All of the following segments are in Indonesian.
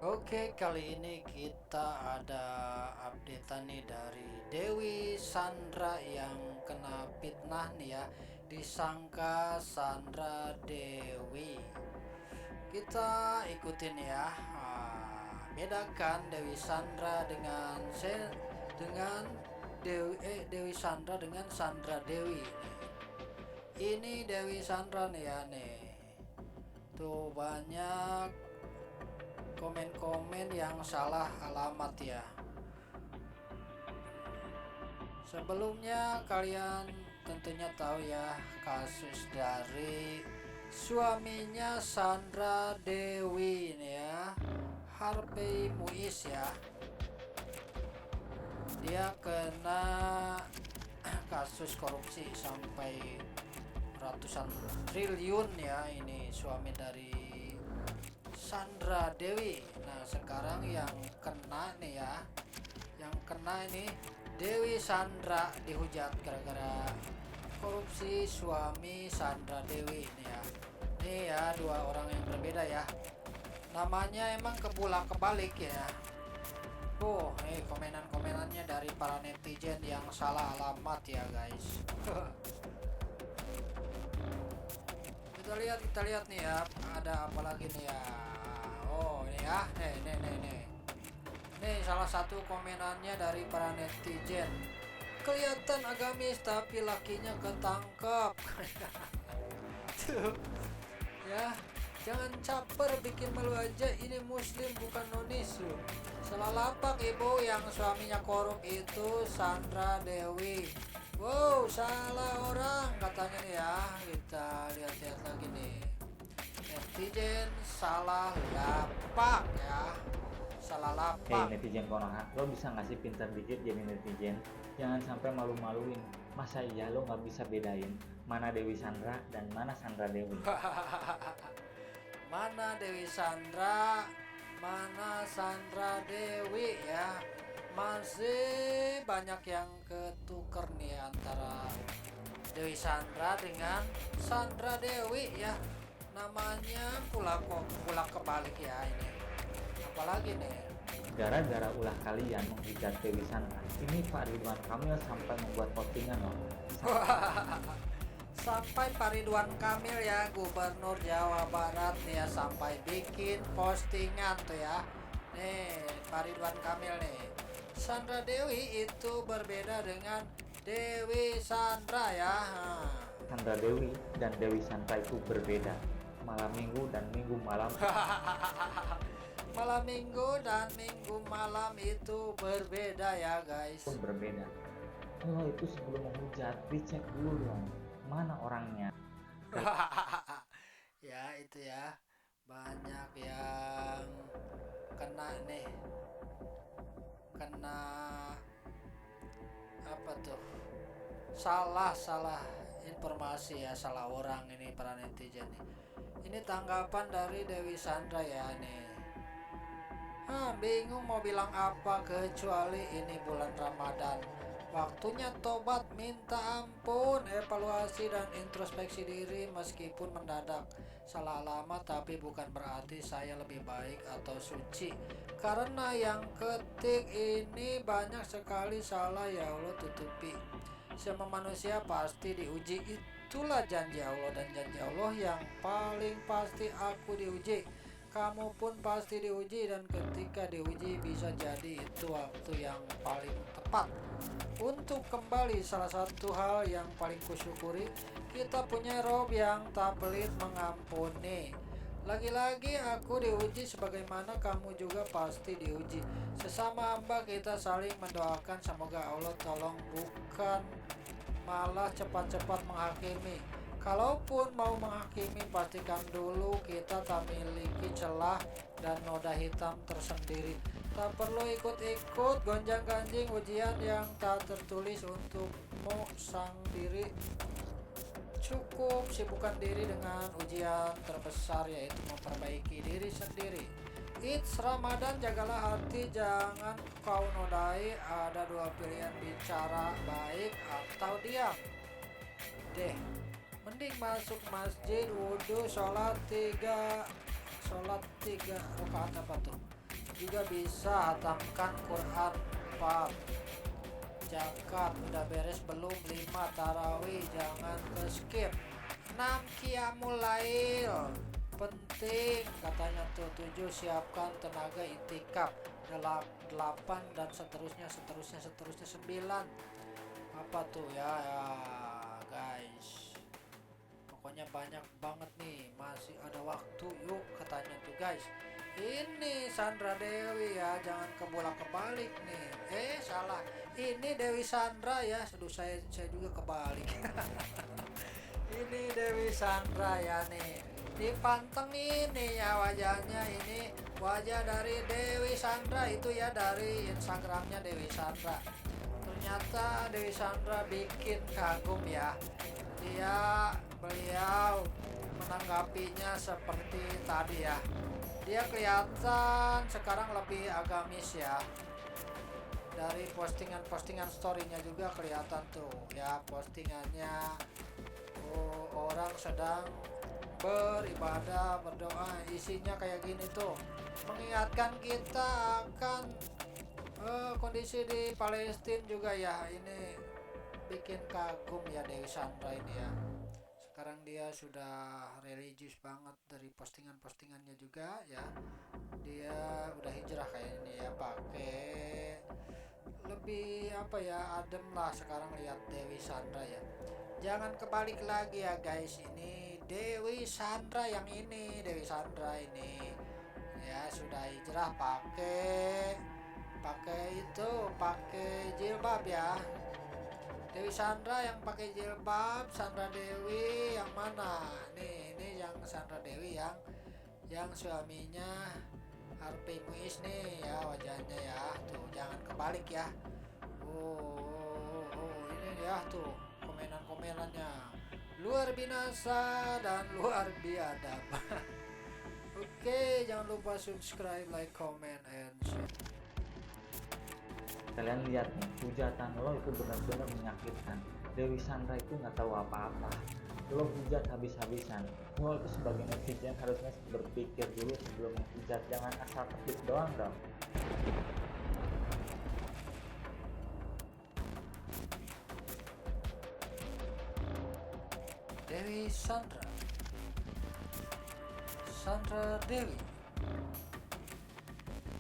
Oke, kali ini kita ada updatean nih dari Dewi Sandra yang kena fitnah nih ya, disangka Sandra Dewi. Kita ikutin ya. Bedakan Dewi Sandra dengan Dewi Sandra dengan Sandra Dewi. Ini Dewi Sandra nih ya nih. Tuh banyak komen-komen yang salah alamat ya. Sebelumnya kalian tentunya tahu ya kasus dari suaminya Sandra Dewi ini ya, Harvey Muiz ya. Dia kena kasus korupsi sampai ratusan triliun ya, ini suami dari Sandra Dewi. Nah sekarang yang kena nih ya, yang kena ini Dewi Sandra dihujat gara-gara korupsi suami Sandra Dewi ini ya. Nih ya, dua orang yang berbeda ya, namanya emang kebalik ya. Nih komenan-komenannya dari para netizen yang salah alamat ya guys. kita lihat nih ya, ada apa lagi nih ya. Ini ya, nih salah satu komenannya dari para netizen. Kelihatan agamis tapi lakinya ketangkep. Tuh ya, jangan caper, bikin malu aja, ini muslim bukan nonis loh. Salah lapak ibu, yang suaminya korup itu Sandra Dewi. Wow, salah orang katanya nih ya. Kita lihat-lihat lagi nih. Netizen salah lapak ya. Salah lapak. Hey netizen Konoha, lo bisa nggak sih pintar dikit jadi netizen? Jangan sampai malu-maluin. Masa iya lo nggak bisa bedain mana Dewi Sandra dan mana Sandra Dewi? Mana Dewi Sandra, mana Sandra Dewi ya. Masih banyak yang ketuker nih antara Dewi Sandra dengan Sandra Dewi ya. Namanya pula kebalik ya ini. Apalagi nih? Gara-gara ulah kalian menghujat Dewi Sandra, ini Pak Ridwan Kamil sampai membuat postingan loh. Sampai Pak Ridwan Kamil ya, Gubernur Jawa Barat nih ya, sampai bikin postingan tuh ya. Nih Pak Ridwan Kamil nih, Sandra Dewi itu berbeda dengan Dewi Sandra ya. Sandra Dewi dan Dewi Sandra itu berbeda. Malam minggu dan minggu malam. Malam minggu dan minggu malam itu berbeda ya guys. Pun berbeda. Lo itu sebelum menghujat dicek dulu dong, mana orangnya. Ya itu ya, banyak yang kena nih, kena apa tuh, salah informasi ya, salah orang ini para netizen nih. Ini tanggapan dari Dewi Sandra ya nih. Bingung mau bilang apa, kecuali ini bulan Ramadan, waktunya tobat, minta ampun, evaluasi dan introspeksi diri. Meskipun mendadak salah alamat, tapi bukan berarti saya lebih baik atau suci. Karena yang ketik ini banyak sekali salah, ya Allah tutupi. Semua manusia pasti diuji, itulah janji Allah, dan janji Allah yang paling pasti aku diuji. Kamu pun pasti diuji, dan ketika diuji bisa jadi itu waktu yang paling tepat untuk kembali. Salah satu hal yang paling kusyukuri, kita punya Rob yang tak pelit mengampuni. Lagi-lagi aku diuji, sebagaimana kamu juga pasti diuji. Sesama hamba kita saling mendoakan, semoga Allah tolong, bukan malah cepat-cepat menghakimi. Kalaupun mau menghakimi, pastikan dulu kita tak memiliki celah dan noda hitam tersendiri. Tak perlu ikut-ikut gonjang-ganjing ujian yang tak tertulis untukmu sang diri. Cukup sibukkan diri dengan ujian terbesar, yaitu memperbaiki diri sendiri. It's Ramadan, jagalah hati, jangan kau nodai. Ada dua pilihan, bicara baik atau diam. Mending masuk masjid, wudhu, sholat tiga rakaat apa tuh, juga bisa hatamkan Quran 4. Zakat udah beres belum? 5. Tarawih jangan ke skip. 6. Qiyamul Lail penting katanya tuh. 7. Siapkan tenaga itikaf. 8 dan seterusnya. 9 apa tuh ya guys, pokoknya banyak banget nih, masih ada waktu, yuk katanya tuh guys. Ini Sandra Dewi ya, jangan kebolak-kebalik nih. Salah, ini Dewi Sandra ya. Aduh, saya juga kebalik. Ini Dewi Sandra ya nih, dipantengin nih ya wajahnya. Ini wajah dari Dewi Sandra itu ya, dari Instagramnya Dewi Sandra. Ternyata Dewi Sandra bikin kagum ya. Beliau menanggapinya seperti tadi ya. Dia kelihatan sekarang lebih agamis ya. Dari postingan storynya juga kelihatan tuh ya, postingannya orang sedang beribadah, berdoa, isinya kayak gini tuh, mengingatkan kita akan kondisi di Palestina juga ya. Ini bikin kagum ya Dewi Sandra ini ya. Sekarang dia sudah religius banget dari postingannya juga ya. Dia udah hijrah kayak ini ya, pakai lebih adem lah sekarang. Lihat Dewi Sandra ya, jangan kebalik lagi ya guys. Ini Dewi Sandra yang ini, Dewi Sandra ini ya sudah hijrah, pakai jilbab ya. Dewi Sandra yang pakai jilbab. Sandra Dewi yang mana nih? Ini yang Sandra Dewi yang suaminya Harvey Muiz nih ya, wajahnya ya tuh, jangan kebalik ya. Ini ya tuh komenannya luar binasa dan luar biadab. Oke, jangan lupa subscribe, like, comment, and share. Kalian lihat nih, hujatan lo itu benar-benar menyakitkan. Dewi Sandra itu nggak tahu apa-apa. Lo hujat habis-habisan. Lo itu sebagai netizen harusnya berpikir dulu sebelum menghujat, jangan asal ketik doang dong. Dewi Sandra Dewi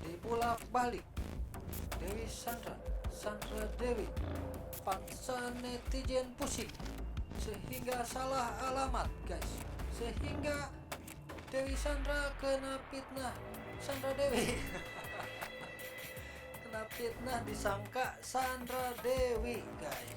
dibulak-balik. Dewi Sandra Dewi, pantesan netizen pusing sehingga salah alamat guys, sehingga Dewi Sandra kena fitnah. Sandra Dewi kena fitnah, disangka Sandra Dewi guys.